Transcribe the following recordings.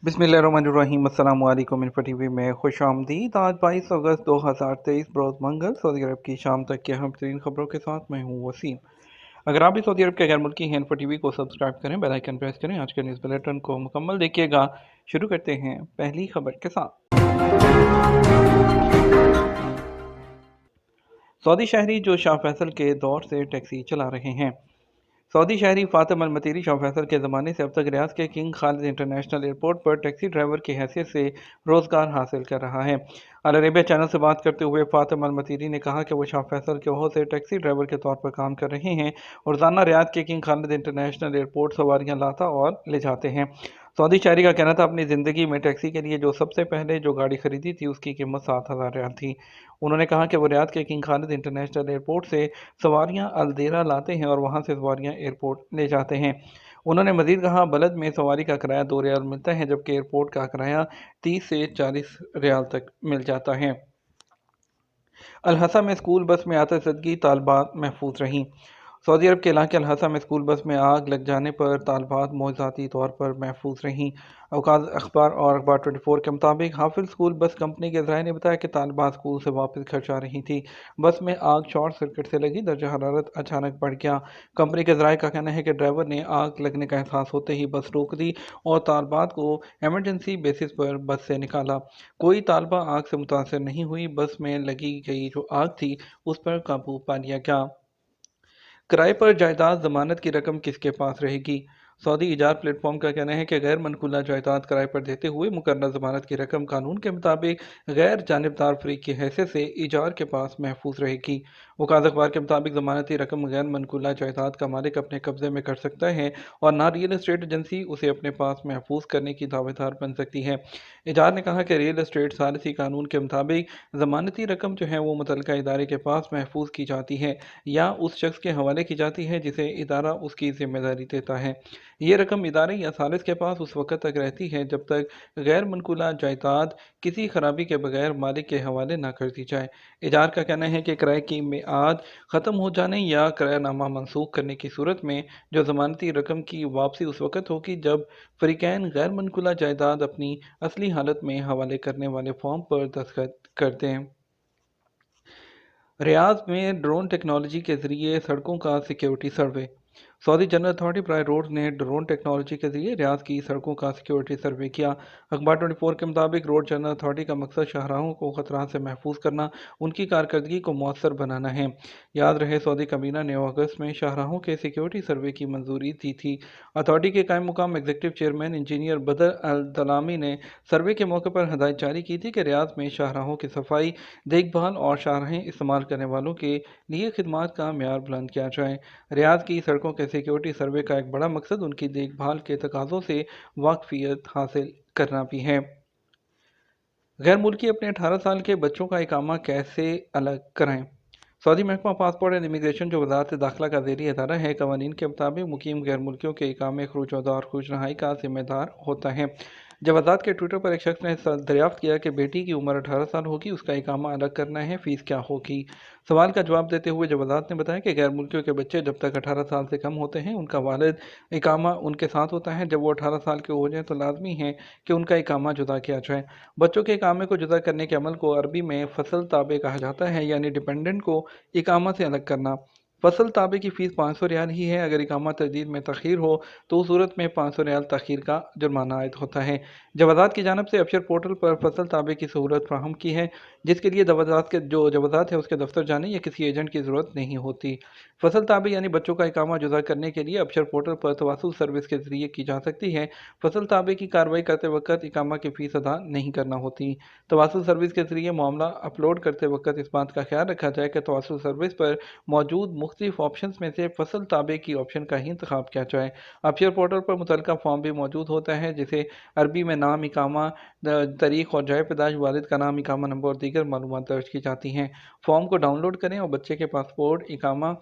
बिस्मिल्लाहिर्रहमानिर्रहीम। अस्सलाम वालेकुम। इन्फो टीवी में खुश आमदीद। आज 22 अगस्त 2023 रोज़ मंगल सऊदी अरब की शाम तक की अहम तरीन खबरों के साथ मैं हूँ वसीम। अगर आप भी सऊदी अरब के गैर मुल्की हैं, इन्फो टीवी को सब्सक्राइब करें, बेल आइकन प्रेस करें। आज के न्यूज़ बुलेटिन को मुकम्मल देखिएगा। शुरू करते हैं पहली खबर के साथ। सऊदी शहरी जो शाह फैसल के दौर से टैक्सी चला रहे हैं। सऊदी शहरी फातिम अल मतीरी शाह फैसल के ज़माने से अब तक रियाद के किंग खालिद इंटरनेशनल एयरपोर्ट पर टैक्सी ड्राइवर की हैसियत से रोज़गार हासिल कर रहा है। अल अरेबिया चैनल से बात करते हुए फातिम अल मतीरी ने कहा कि वो शाह फैसल के ओहद से टैक्सी ड्राइवर के तौर पर काम कर रहे हैं और रोज़ाना रियाद के किंग खालिद इंटरनेशनल एयरपोर्ट सवारियां लाता और ले जाते हैं। सऊदी शहरी का कहना था अपनी ज़िंदगी में टैक्सी के लिए जो सबसे पहले जो गाड़ी खरीदी थी उसकी कीमत 7,000 रियाल थी। उन्होंने कहा कि वो रियाद के किंग खालिद इंटरनेशनल एयरपोर्ट से सवारियां अलदेरा लाते हैं और वहां से सवारियां एयरपोर्ट ले जाते हैं। उन्होंने मजीद कहा बलद में सवारी का किराया 2 रियाल मिलता है, जबकि एयरपोर्ट का किराया 30 से 40 रियाल तक मिल जाता है। अलहसा में स्कूल बस में आतिशबाजी तालबात महफूज रहीं। सऊदी अरब के इलाके अलहसा में स्कूल बस में आग लग जाने पर तालबात मौज़ाती तौर पर महफूज रहीं। अवकाश अखबार और अखबार 24 के मुताबिक हाफिज स्कूल बस कंपनी के ज़राए ने बताया कि तालबात स्कूल से वापस घर जा रही थी। बस में आग शॉर्ट सर्किट से लगी, दर्जा हरारत अचानक बढ़ गया। कंपनी के ज़राए का कहना है कि ड्राइवर ने आग लगने का एहसास होते ही बस रोक दी और तालबात को एमरजेंसी बेसिस पर बस से निकाला। कोई तालबा आग से मुतासर नहीं हुई। बस में लगी गई जो आग थी उस पर काबू पा लिया गया। किराए पर जायदाद जमानत की रकम किसके पास रहेगी। सऊदी इजार प्लेटफॉर्म का कहना है कि गैर मनकूला जायदाद किराए पर देते हुए मुकर्रर जमानत की रकम कानून के मुताबिक गैर जानिबदार फरीक की हैसियत से इजार के पास महफूज रहेगी। वकात अखबार के मुताबिक जमानती रकम गैर मनकूला जायदाद का मालिक अपने कब्जे में कर सकता है और ना रियल एस्टेट एजेंसी उसे अपने पास महफूज करने की दावेदार बन सकती है। इजार ने कहा कि रियल एस्टेट सालिसी कानून के मुताबिक जमानती रकम जो है वो मुतलका इदारे के पास महफूज की जाती है या उस शख्स के हवाले की जाती है जिसे इदारा उसकी जिम्मेदारी देता है। ये रकम इदारे या सालिस के पास उस वक़्त तक रहती है जब तक गैर मनकूला जायदाद किसी खराबी के बगैर मालिक के हवाले ना कर दी जाए। इजार का कहना है कि किराए की मियाद ख़त्म हो जाने या किरायानामा मनसूख करने की सूरत में जो ज़मानती रकम की वापसी उस वक़्त होगी जब फ़रीक़ैन गैर मनकूला जायदाद अपनी असली हालत में हवाले करने वाले फॉर्म पर दस्तखत कर दें। रियाद में ड्रोन टेक्नोलॉजी के जरिए सड़कों का सिक्योरिटी सर्वे। सऊदी जनरल अथॉरिटी प्राय रोड ने ड्रोन टेक्नोलॉजी के जरिए रियाद की सड़कों का सिक्योरिटी सर्वे किया। अखबार 24 के मुताबिक रोड जनरल अथॉरिटी का मकसद शाहराहों को खतरात से महफूज करना, उनकी कारकर्दगी को मौसर बनाना है। याद रहे सऊदी काबीना ने अगस्त में शाहराहों के सिक्योरिटी सर्वे की मंजूरी दी थी। अथॉरिटी के कायम मुकाम एग्जीक्यूटिव चेयरमैन इंजीनियर बदर अल दलामी ने सर्वे के मौके पर हदायत जारी की थी कि रियाद में शाहराहों की सफाई, देखभाल और शाहराहें इस्तेमाल करने वालों के लिए खिदमात का म्यार बुलंद किया जाए। रियाद की सड़कों के सिक्योरिटी सर्वे का एक बड़ा मकसद उनकी देखभाल के तकाज़ों से वाकफियत हासिल करना भी है। गैर मुल्की अपने 18 साल के बच्चों का इकामा कैसे अलग कराएं। सऊदी महकमा पासपोर्ट एंड इमिग्रेशन जो वजारत दाखिला का ज़ेरी अदारा है, कवानीन के मुताबिक मुकीम गैर मुल्कियों के इकामे खरूज और खुश रहाई का जिम्मेदार होता है। जवाजात के ट्विटर पर एक शख्स ने दरियाफ्त किया कि बेटी की उम्र 18 साल होगी, उसका इकामा अलग करना है, फीस क्या होगी। सवाल का जवाब देते हुए जवाजात ने बताया कि गैर मुल्कियों के बच्चे जब तक 18 साल से कम होते हैं उनका वालिद इकामा उनके साथ होता है। जब वो 18 साल के हो जाए तो लाजमी है कि उनका इकामा जुदा किया जाए। बच्चों के इकामे को जुदा करने के अमल को अरबी में फसल ताबे कहा जाता है, यानी डिपेंडेंट को इकामा से अलग करना। फसल ताबे की फ़ीस 500 रियाल ही है। अगर इकामा तजदीद में तख़ीर हो तो उस सूरत में 500 रियाल तख़ीर का जुर्माना आयद होता है। जवाजात की जानब से अबशर पोर्टल पर फसल ताबे की सहूलत फ्राहम की है, जिसके लिए जवाजात है उसके दफ्तर जाने या किसी एजेंट की ज़रूरत नहीं होती। फसल ताबे यानी बच्चों का इकामा जुदा करने के लिए अबशर पोर्टल पर तवासुल सर्विस के ज़रिए की जा सकती है। फसल ताबे की कार्रवाई करते वक्त इकामा की फ़ीस अदा नहीं करना होती। तवासुल सर्विस के ज़रिए मामला अपलोड करते वक्त इस बात का ख्याल रखा जाए कि तवासुल सर्विस पर मौजूद मुख्तलिफ ऑप्शन में से फसल ताबे की ऑप्शन का ही इंतखाब किया जाए। अबशर पोर्टल पर मुतलका फॉर्म भी मौजूद होता है, जिसे अरबी में नाम, इकामा, तारीख और जाए पैदाश, वालिद का नाम, इकामा नंबर और दीगर मालूमात दर्ज की जाती हैं। फॉर्म को डाउनलोड करें और बच्चे के पासपोर्ट, इकामा,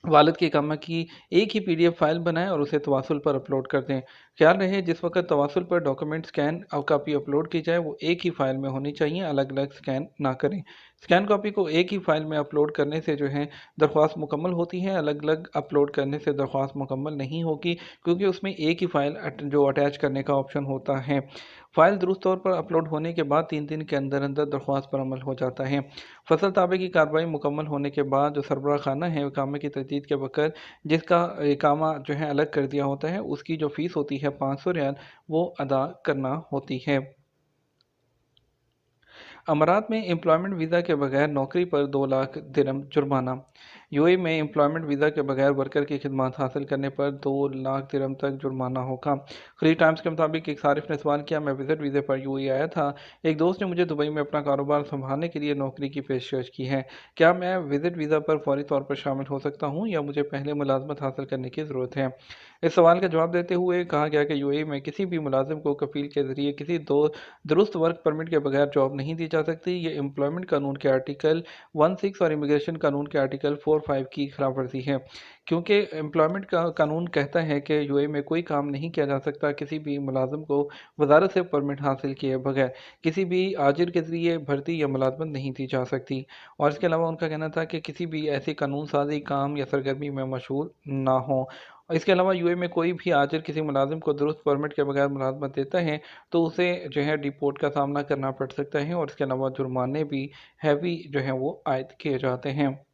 वालिद के इकामा की एक ही PDF फाइल बनाएं और उसे तवासुल पर अपलोड कर दें। ख्याल रहे जिस वक्त तवासुल पर डॉक्यूमेंट स्कैन और कापी अपलोड की जाए वो एक ही फाइल में होनी चाहिए, अलग अलग स्कैन ना करें। स्कैन कॉपी को एक ही फाइल में अपलोड करने से जो है दरख्वास्त मुकम्मल होती है, अलग अलग अपलोड करने से दरख्वास्त मुकम्मल नहीं होगी, क्योंकि उसमें एक ही फाइल जो अटैच करने का ऑप्शन होता है। फाइल दुरुस्त तौर पर अपलोड होने के बाद 3 दिन के अंदर अंदर दरख्वास्त पर अमल हो जाता है। फसल ताबे की कार्रवाई मुकम्मल होने के बाद जो सरबराह खाना है इकामे की तजदीद के वक़्त जिसका इकामा जो है अलग कर दिया होता है, उसकी जो फ़ीस होती है 500 रियाल, वो अदा करना होती है। अमारात में एम्प्लॉयमेंट वीज़ा के बगैर नौकरी पर 2 लाख दिरहम जुर्माना। यूएई में एम्प्लॉयमेंट वीज़ा के बगैर वर्कर की खिदमत हासिल करने पर 2 लाख दिरहम तक जुर्माना होगा। खलीज टाइम्स के मुताबिक एक सारिफ ने सवाल किया, मैं विजिट वीज़े पर यूएई आया था, एक दोस्त ने मुझे दुबई में अपना कारोबार संभालने के लिए नौकरी की पेशकश की है, क्या मैं विजिट वीज़ा पर फौरी तौर पर शामिल हो सकता हूँ या मुझे पहले मुलाजमत हासिल करने की ज़रूरत है? इस सवाल का जवाब देते हुए कहा गया कि यूएई में किसी भी मुलाजिम को कफील के जरिए किसी दो दुरुस्त वर्क परमिट के बगैर जॉब नहीं दी जा सकती। ये एम्प्लॉयमेंट कानून के आर्टिकल 16 और इमिग्रेशन कानून के आर्टिकल 45 की खिलाफ वर्जी है, क्योंकि एम्प्लॉयमेंट का कानून कहता है कि यूएई में कोई काम नहीं किया जा सकता किसी भी मुलाजिम को वजारत से परमिट हासिल किए बगैर, किसी भी आजिर के जरिए भर्ती या मुलाजमत नहीं दी जा सकती। और इसके अलावा उनका कहना था कि किसी भी ऐसी कानून साजी काम या सरगर्मी में मशहूर ना हो। और इसके अलावा यूएई में कोई भी आजिर किसी मुलाजिम को दुरुस्त परमिट के बगैर मुलाजमत देता है तो उसे जो है डिपोर्ट का सामना करना पड़ सकता है, और इसके अलावा जुर्माने भी हैवी जो है वो आयद किए जाते हैं।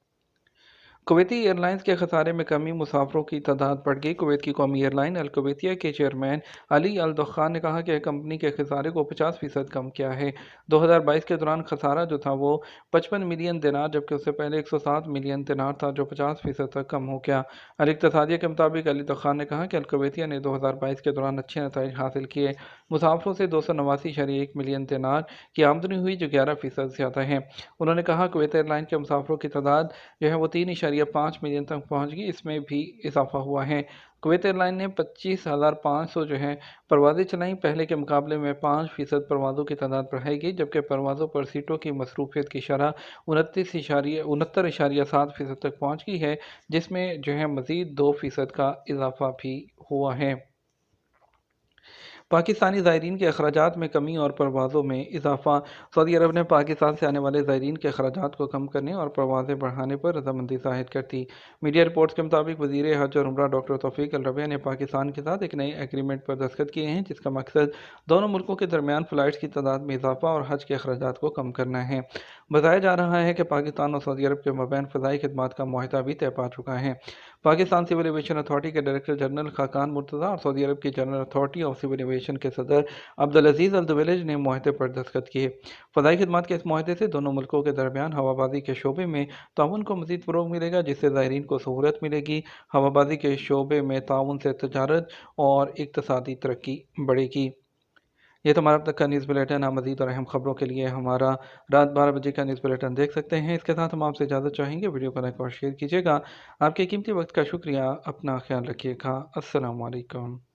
कुवैती एयरलाइंस के खसारे में कमी, मुसाफरों की तादाद बढ़ गई। कुवैत की कौमी एयरलाइन अल कुवैतिया के चेयरमैन अली अल दख्खान ने कहा कि कंपनी के खसारे को 50% कम किया है। 2022 के दौरान खसारा जो था वो 55 मिलियन दिनार, जबकि उससे पहले 107 मिलियन दिनार था, जो 50% तक कम हो गया। अल इक्तसादिया के मुताबिक अली दख्खान ने कहा कि अल कुवैतिया ने 2022 के दौरान अच्छे नतीजे हासिल किए। मुसाफरों से 289.1 मिलियन दिनार की आमदनी हुई, जो 11% ज़्यादा है। उन्होंने कहा कुवैत एयरलाइन के मुसाफरों की तादाद जो है वो 3.5 मिलियन तक पहुंच गई, इसमें भी इजाफा हुआ है। कुवैत एयरलाइन ने 25,500 जो है परवाज़ें चलाईं, पहले के मुकाबले में 5% परवाज़ों की तादाद बढ़ाई गई, जबकि परवाज़ों पर सीटों की मसरूफियत की शरह 69.7% तक पहुंच गई है, जिसमें जो है मज़ीद 2% का इजाफा भी हुआ है। पाकिस्तानी ज़ायरीन के अखराजात में कमी और परवाज़ों में इजाफा। सऊदी अरब ने पाकिस्तान से आने वाले ज़ायरीन के अखराजात को कम करने और परवाज़ें बढ़ाने पर रजामंदी ज़ाहिर कर दी। मीडिया रिपोर्ट्स के मुताबिक वज़ीर हज और उम्रा डॉक्टर तौफीक अल रबिया ने पाकिस्तान के साथ एक नए एग्रीमेंट पर दस्तखत किए हैं, जिसका मकसद दोनों मुल्कों के दरमियान फ़्लाइट्स की तादाद में इजाफा और हज के अखराजात को कम करना है। बताया जा रहा है कि पाकिस्तान और सऊदी अरब के मबैन फ़ज़ाई खिदमात का मुआहदा भी तय पा चुका है। पाकिस्तान सिविल एविएशन अथॉरिटी के डायरेक्टर जनरल खाकान मुर्तज़ा और सऊदी अरब की general authority of civil aviation के सदर अब्दुल अजीज़ अल दुवेलेज ने मुआहदे पर दस्तखत किए। फ़ज़ाई खिदमत के इस मुआहदे से दोनों मुल्कों के दरमियान हवाबाजी के शोबे में ताउन को मज़ीद फ़रोग़ मिलेगा, जिससे ज़ायरीन को सहूलत मिलेगी। हवाबाजी के शोबे में ताउन से तजारत और इक़्तिसादी तरक्की बढ़ेगी। ये तो हमारा अब तक का न्यूज़ बुलेटिन। आप मज़ीद और अहम खबरों के लिए हमारा रात 12 बजे का न्यूज़ बुलेटिन देख सकते हैं। इसके साथ हम आपसे इजाज़त चाहेंगे। वीडियो को लाइक और शेयर कीजिएगा। आपके कीमती वक्त का शुक्रिया। अपना ख्याल रखिएगा। अस्सलाम वालेकुम।